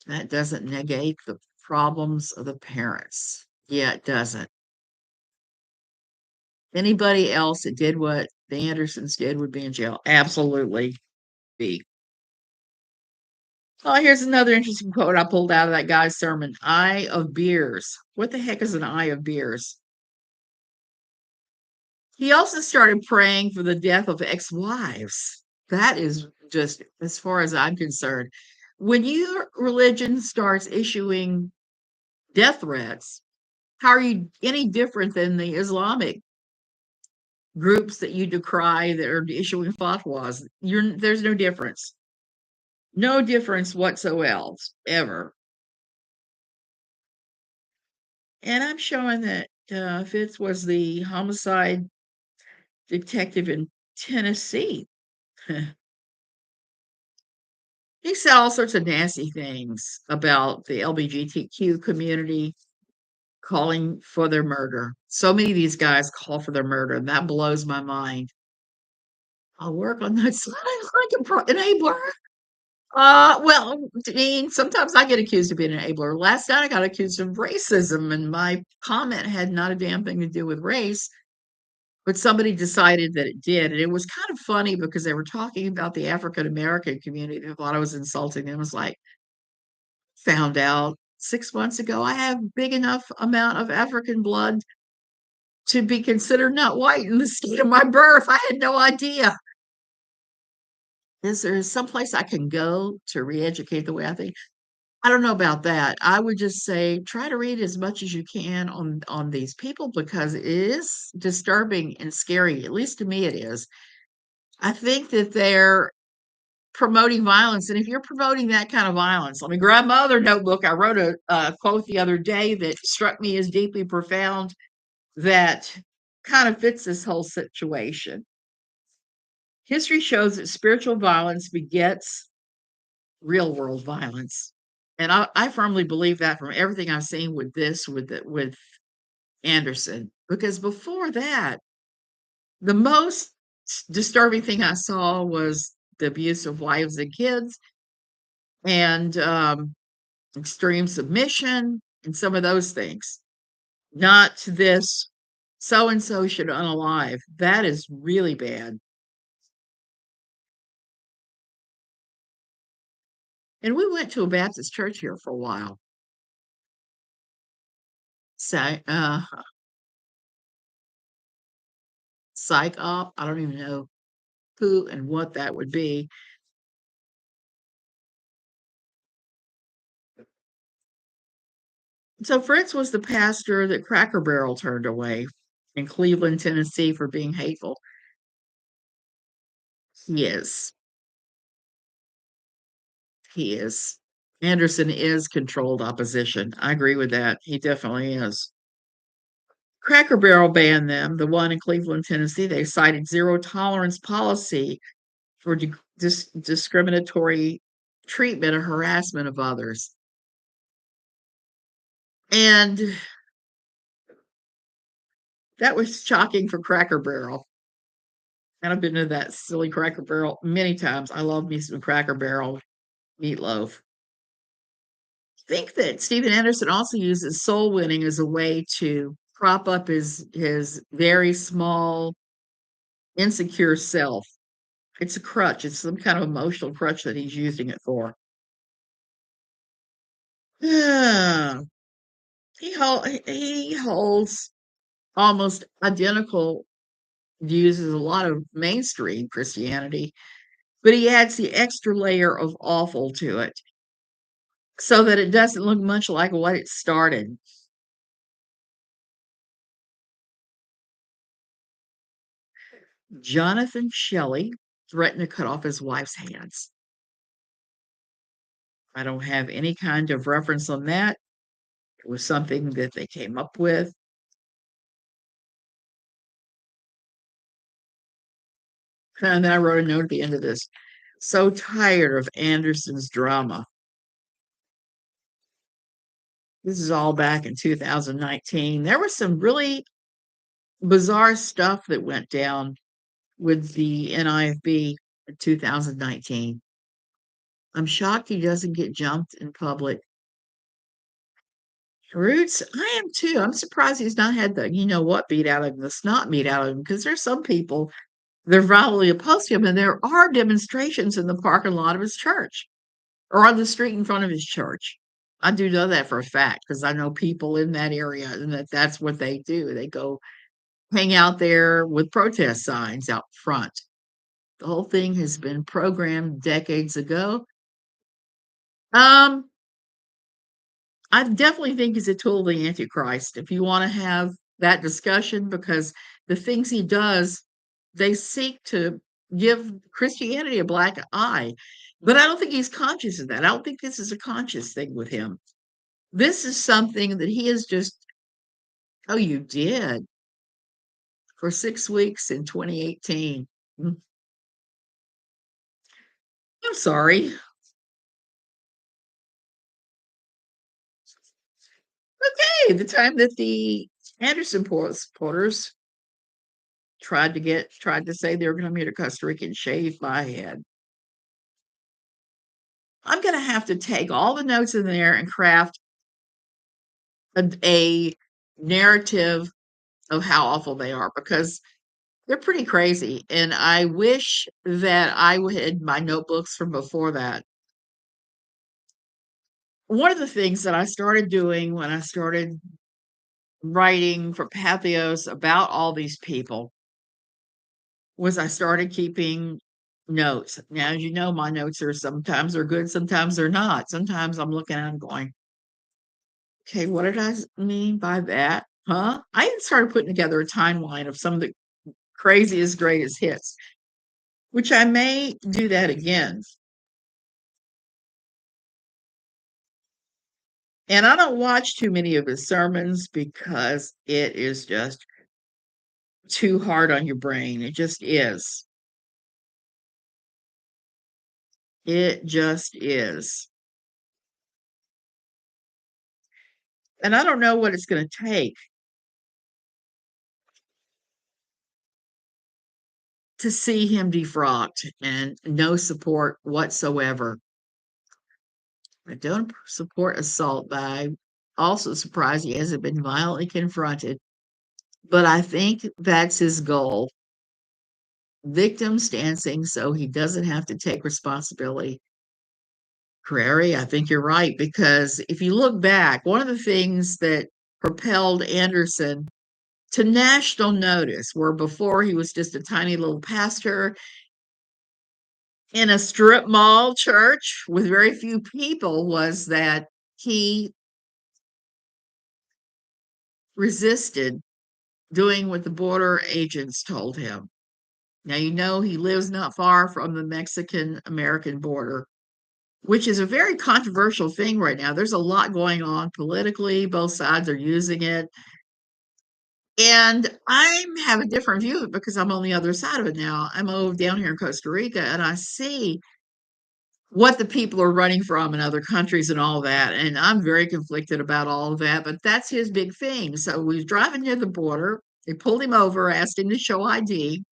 That doesn't negate the problems of the parents. Yeah, it doesn't. Anybody else that did what the Andersons did would be in jail. Absolutely be. Oh, here's another interesting quote I pulled out of that guy's sermon. Eye of beers. What the heck is an eye of beers? He also started praying for the death of ex-wives. That is just, as far as I'm concerned, when your religion starts issuing death threats, How are you any different than the Islamic groups that you decry that are issuing fatwas? There's no difference. No difference whatsoever, ever. And I'm showing that Fitz was the homicide detective in Tennessee. He said all sorts of nasty things about the LGBTQ community, calling for their murder. So many of these guys call for their murder, and that blows my mind. I'll work on that side like enabler. Well, I mean, sometimes I get accused of being an enabler. Last night I got accused of racism, and my comment had not a damn thing to do with race, but somebody decided that it did. And it was kind of funny because they were talking about the African American community. They thought I was insulting them. I was like, found out 6 months ago I have big enough amount of African blood to be considered not white in the state of my birth. I had no idea. Is there someplace I can go to re-educate the way I think? I don't know about that. I would just say try to read as much as you can on these people because it is disturbing and scary. At least to me, it is. I think that they're promoting violence, and if you're promoting that kind of violence, let me grab my other notebook. I wrote a quote the other day that struck me as deeply profound that kind of fits this whole situation. History shows that spiritual violence begets real world violence. And I firmly believe that from everything I've seen with with Anderson. Because before that, the most disturbing thing I saw was the abuse of wives and kids and extreme submission and some of those things. Not this so and so should unalive. That is really bad. And we went to a Baptist church here for a while. So, psych op. I don't even know who and what that would be. So Fritz was the pastor that Cracker Barrel turned away in Cleveland, Tennessee for being hateful. He is. He is. Anderson is controlled opposition. I agree with that. He definitely is. Cracker Barrel banned them. The one in Cleveland, Tennessee, they cited zero tolerance policy for discriminatory treatment or harassment of others. And that was shocking for Cracker Barrel. And I've been to that silly Cracker Barrel many times. I love me some Cracker Barrel meatloaf. I think that Steven Anderson also uses soul winning as a way to prop up his very small, insecure self. It's a crutch. It's some kind of emotional crutch that he's using it for. He holds almost identical views as a lot of mainstream Christianity, but he adds the extra layer of awful to it so that it doesn't look much like what it started. Jonathan Shelley threatened to cut off his wife's hands. I don't have any kind of reference on that. It was something that they came up with. And then I wrote a note at the end of this. So tired of Anderson's drama. This is all back in 2019. There was some really bizarre stuff that went down with the NIFB in 2019. I'm shocked he doesn't get jumped in public. Roots, I am too. I'm surprised he's not had the you know what beat out of him, the snot beat out of him, because there's some people they're violently opposed to him, and there are demonstrations in the parking lot of his church or on the street in front of his church. I do know that for a fact because I know people in that area, and that's what they do. They go hang out there with protest signs out front. The whole thing has been programmed decades ago. Um, I definitely think he's a tool of the Antichrist. If you want to have that discussion, because the things he does, they seek to give Christianity a black eye. But I don't think he's conscious of that. I don't think this is a conscious thing with him. This is something that he is just, oh, you did for 6 weeks in 2018. I'm sorry. Okay, the time that the Anderson supporters tried to say they were going to meet a Costa Rican and shave my head. I'm going to have to take all the notes in there and craft a narrative of how awful they are, because they're pretty crazy. And I wish that I had my notebooks from before that. One of the things that I started doing when I started writing for Pathos about all these people was I started keeping notes. Now, as you know, my notes are sometimes they're good, sometimes they're not. Sometimes I'm looking at them going, okay, what did I mean by that? Huh? I even started putting together a timeline of some of the craziest, greatest hits, which I may do that again. And I don't watch too many of his sermons because it is just too hard on your brain. It just is. It just is. And I don't know what it's going to take to see him defrocked and no support whatsoever. I don't support assault, but I'm also surprised he hasn't been violently confronted. But I think that's his goal. Victims dancing so he doesn't have to take responsibility. Prairie, I think you're right, because if you look back, one of the things that propelled Anderson to national notice, where before he was just a tiny little pastor in a strip mall church with very few people, was that he resisted doing what the border agents told him. Now, you know, he lives not far from the Mexican American border, which is a very controversial thing right now. There's a lot going on politically, both sides are using it. And I have a different view of it because I'm on the other side of it now. I'm over down here in Costa Rica and I see what the people are running from in other countries and all that. And I'm very conflicted about all of that, but that's his big thing. So we was driving near the border. They pulled him over, asked him to show ID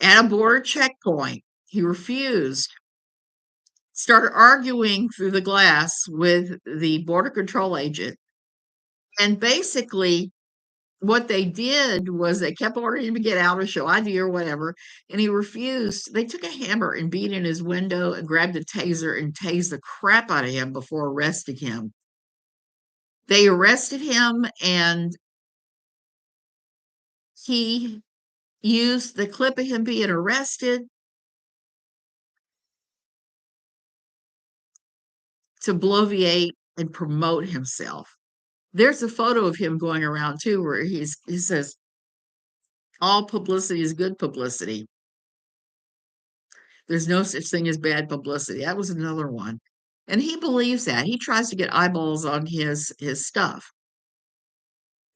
at a border checkpoint. He refused, started arguing through the glass with the border control agent. And basically, what they did was they kept ordering him to get out or show ID or whatever, and he refused. They took a hammer and beat in his window and grabbed a taser and tased the crap out of him before arresting him. They arrested him, and he used the clip of him being arrested to bloviate and promote himself. There's a photo of him going around too, where he says, all publicity is good publicity. There's no such thing as bad publicity. That was another one. And he believes that. He tries to get eyeballs on his stuff.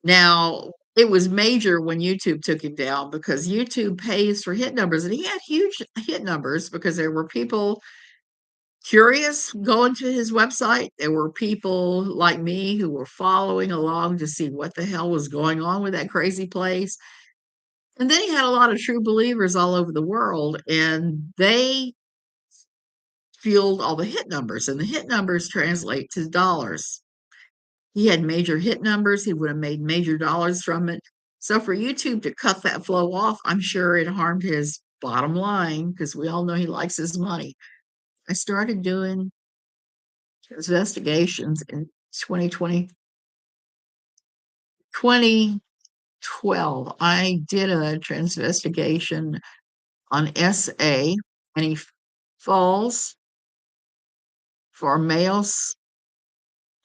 Now, it was major when YouTube took him down because YouTube pays for hit numbers, and he had huge hit numbers because there were people curious going to his website. There were people like me who were following along to see what the hell was going on with that crazy place. And then he had a lot of true believers all over the world, and they fueled all the hit numbers, and the hit numbers translate to dollars. He had major hit numbers, he would have made major dollars from it. So for YouTube to cut that flow off, I'm sure it harmed his bottom line because we all know he likes his money. I started doing investigations in 2020, 2012. I did a transvestigation on SA, and he falls for males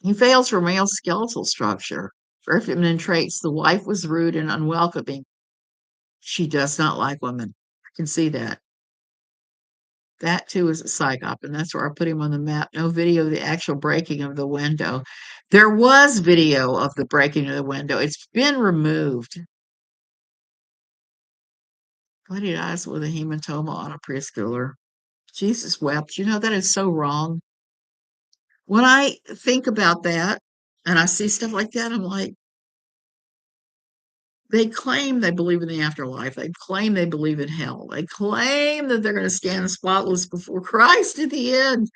He fails for male skeletal structure. For feminine traits, the wife was rude and unwelcoming. She does not like women. I can see that. That too is a psyop, and that's where I put him on the map. No video of the actual breaking of the window. There was video of the breaking of the window. It's been removed. Bloody eyes with a hematoma on a preschooler. Jesus wept. You know, that is so wrong. When I think about that and I see stuff like that, I'm like, they claim they believe in the afterlife. They claim they believe in hell. They claim that they're going to stand spotless before Christ at the end.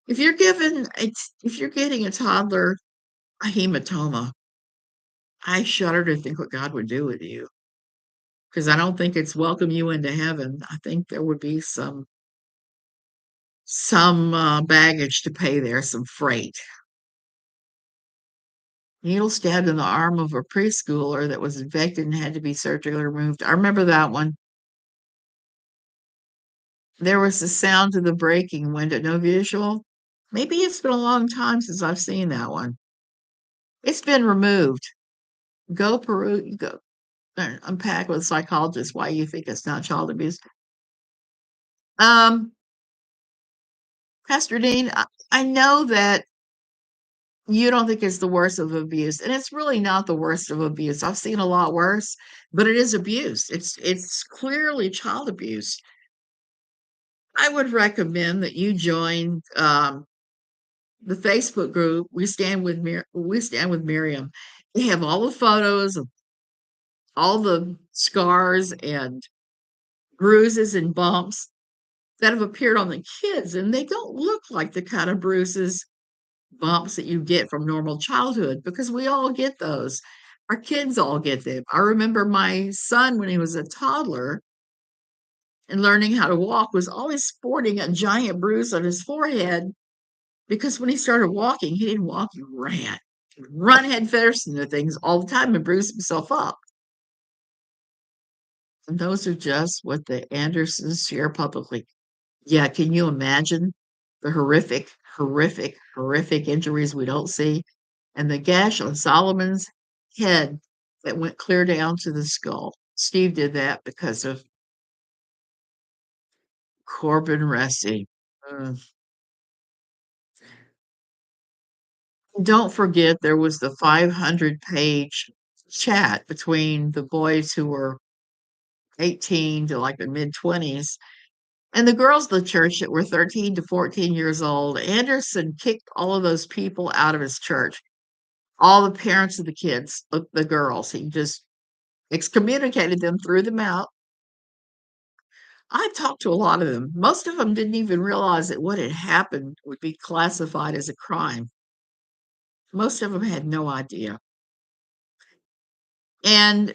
If you're getting a toddler a hematoma, I shudder to think what God would do with you because I don't think it's welcome you into heaven. I think there would be some baggage to pay there, some freight. Needle stabbed in the arm of a preschooler that was infected and had to be surgically removed. I remember that one. There was the sound of the breaking window, no visual. Maybe it's been a long time since I've seen that one. It's been removed. Go Peru, go unpack with a psychologist why you think it's not child abuse. Um, Pastor Dean, I know that you don't think it's the worst of abuse, and it's really not the worst of abuse. I've seen a lot worse, but it is abuse. It's clearly child abuse. I would recommend that you join the Facebook group. We stand with Miriam. They have all the photos of all the scars and bruises and bumps that have appeared on the kids, and they don't look like the kind of bruises, bumps that you get from normal childhood because we all get those. Our kids all get them. I remember my son when he was a toddler and learning how to walk was always sporting a giant bruise on his forehead because when he started walking, he didn't walk, he ran. He'd run head first into things all the time and bruise himself up. And those are just what the Andersons share publicly. Yeah, can you imagine the horrific injuries we don't see? And the gash on Solomon's head that went clear down to the skull. Steve did that because of Corbin Ressi. Mm. Don't forget there was the 500-page chat between the boys who were 18 to like the mid-20s and the girls of the church that were 13 to 14 years old. Anderson kicked all of those people out of his church, all the parents of the kids, the girls. He just excommunicated them, threw them out. I talked to a lot of them. Most of them didn't even realize that what had happened would be classified as a crime. Most of them had no idea. And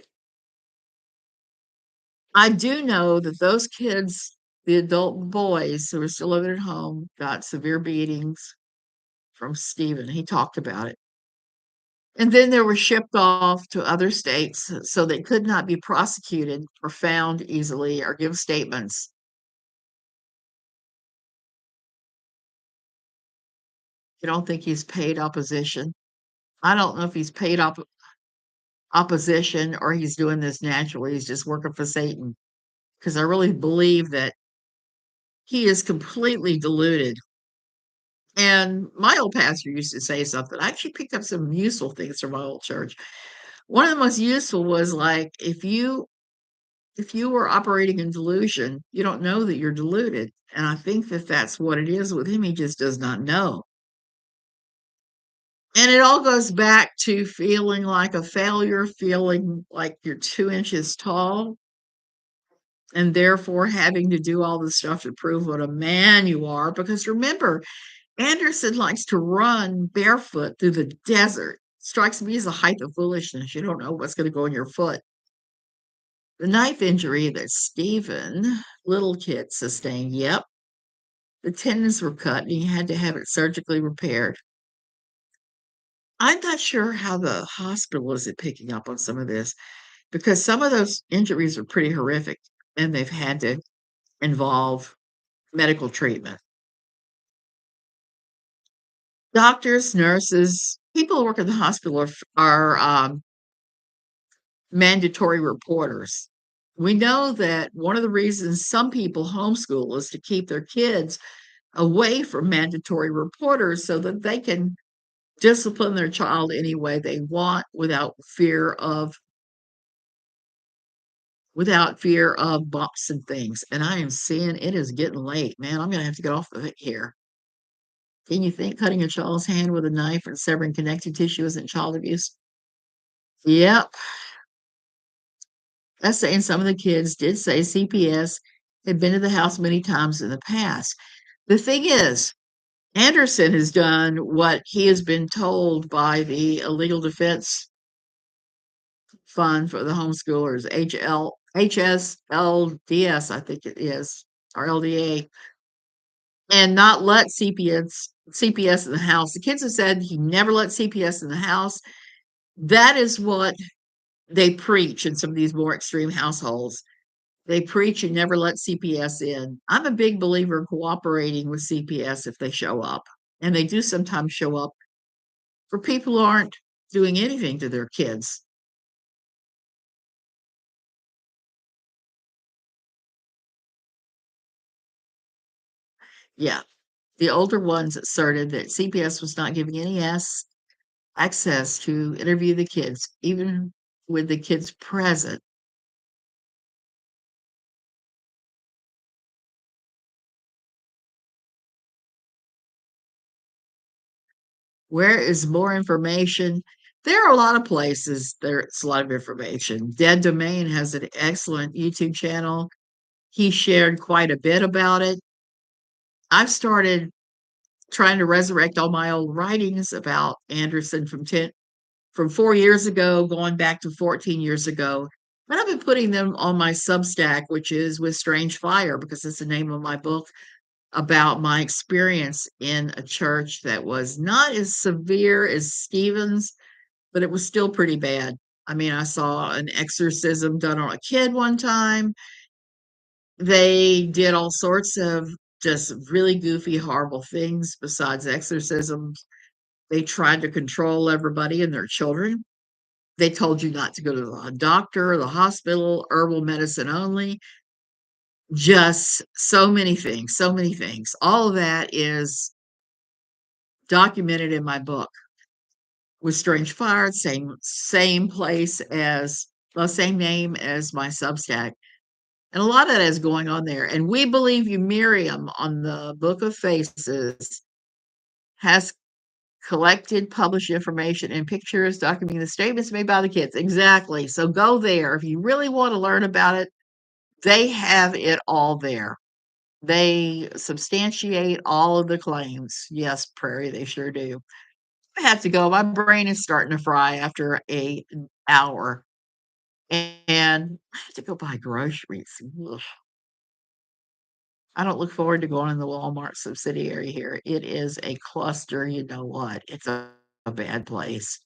I do know that those kids, the adult boys who were still living at home, got severe beatings from Stephen. He talked about it. And then they were shipped off to other states so they could not be prosecuted or found easily or give statements. You don't think he's paid opposition? I don't know if he's paid opposition or he's doing this naturally. He's just working for Satan because I really believe that he is completely deluded. And my old pastor used to say something. I actually picked up some useful things from my old church. One of the most useful was like if you were operating in delusion, you don't know that you're deluded. And I think that that's what it is with him. He just does not know. And it all goes back to feeling like a failure, feeling like you're 2 inches tall, and therefore having to do all this stuff to prove what a man you are. Because remember, Anderson likes to run barefoot through the desert. Strikes me as a height of foolishness. You don't know what's going to go in your foot. The knife injury that Stephen, little kid, sustained, yep, the tendons were cut and he had to have it surgically repaired. I'm not sure how the hospital is picking up on some of this because some of those injuries are pretty horrific and they've had to involve medical treatment. Doctors, nurses, people who work in the hospital are mandatory reporters. We know that one of the reasons some people homeschool is to keep their kids away from mandatory reporters so that they can discipline their child any way they want without fear of bumps and things. And I am seeing it is getting late, man. I'm gonna have to get off of it here. Can you think cutting a child's hand with a knife and severing connective tissue isn't child abuse? Yep. That's saying some of the kids did say CPS had been to the house many times in the past. The thing is, Anderson has done what he has been told by the Illegal Defense Fund for the homeschoolers, HSLDS, I think it is, or LDA, and not let CPS in the house. The kids have said he never let CPS in the house. That is what they preach in some of these more extreme households. They preach you never let CPS in. I'm a big believer in cooperating with CPS if they show up. And they do sometimes show up for people who aren't doing anything to their kids. Yeah. The older ones asserted that CPS was not giving any access to interview the kids, even with the kids present. Where is more information? There are a lot of places. There's a lot of information. Dead Domain has an excellent YouTube channel. He shared quite a bit about it. I've started trying to resurrect all my old writings about Anderson from 4 years ago, going back to 14 years ago. And I've been putting them on my Substack, which is With Strange Fire, because it's the name of my book about my experience in a church that was not as severe as Stephen's, but it was still pretty bad. I mean, I saw an exorcism done on a kid one time. They did all sorts of just really goofy, horrible things besides exorcisms. They tried to control everybody and their children. They told you not to go to the doctor or the hospital, herbal medicine only. Just so many things, so many things. All of that is documented in my book with Strange Fire, same place as the same name as my Substack. And a lot of that is going on there. And We Believe You, Miriam, on the Book of Faces, has collected, published information and pictures documenting the statements made by the kids. Exactly. So go there. If you really want to learn about it, they have it all there. They substantiate all of the claims. Yes, Prairie, they sure do. I have to go. My brain is starting to fry after an hour. And I have to go buy groceries. Ugh. I don't look forward to going in the Walmart subsidiary here. It is a cluster, you know what? It's a bad place.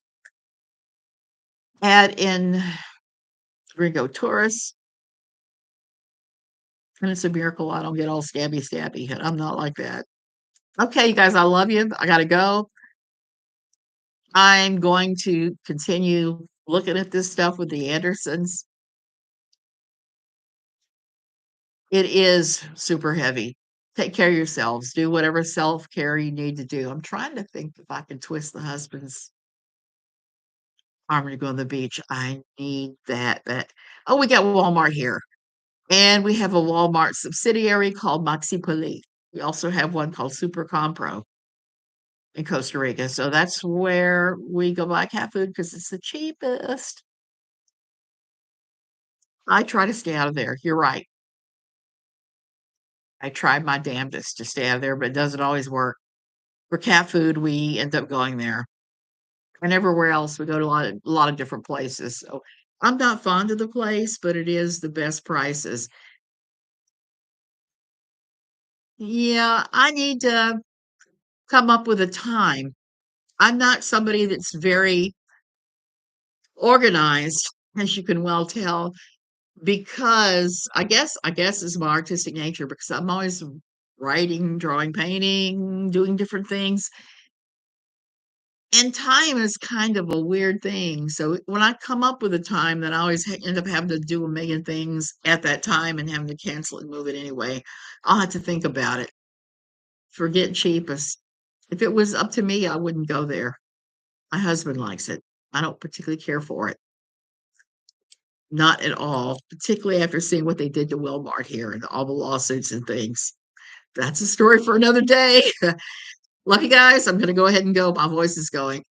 Add in Ringo Tourists, and it's a miracle I don't get all stabby. I'm not like that. Okay, you guys, I love you. I gotta go. I'm going to continue looking at this stuff with the Andersons. It is super heavy. Take care of yourselves. Do whatever self-care you need to do. I'm trying to think if I can twist the husband's arm to go on the beach. I need that. Oh, we got Walmart here. And we have a Walmart subsidiary called Maxi Poli. We also have one called Super Compro in Costa Rica. So that's where we go buy cat food because it's the cheapest. I try to stay out of there. You're right. I tried my damnedest to stay out of there, but it doesn't always work. For cat food, we end up going there. And everywhere else, we go to a lot of different places. So I'm not fond of the place, but it is the best prices. Yeah, I need to come up with a time. I'm not somebody that's very organized, as you can well tell, because I guess it's my artistic nature because I'm always writing, drawing, painting, doing different things. And time is kind of a weird thing. So when I come up with a time, then I always end up having to do a million things at that time and having to cancel and move it anyway. I'll have to think about it. Forget cheapest. If it was up to me, I wouldn't go there. My husband likes it. I don't particularly care for it. Not at all, particularly after seeing what they did to Walmart here and all the lawsuits and things. That's a story for another day. Lucky guys, I'm going to go ahead and go. My voice is going.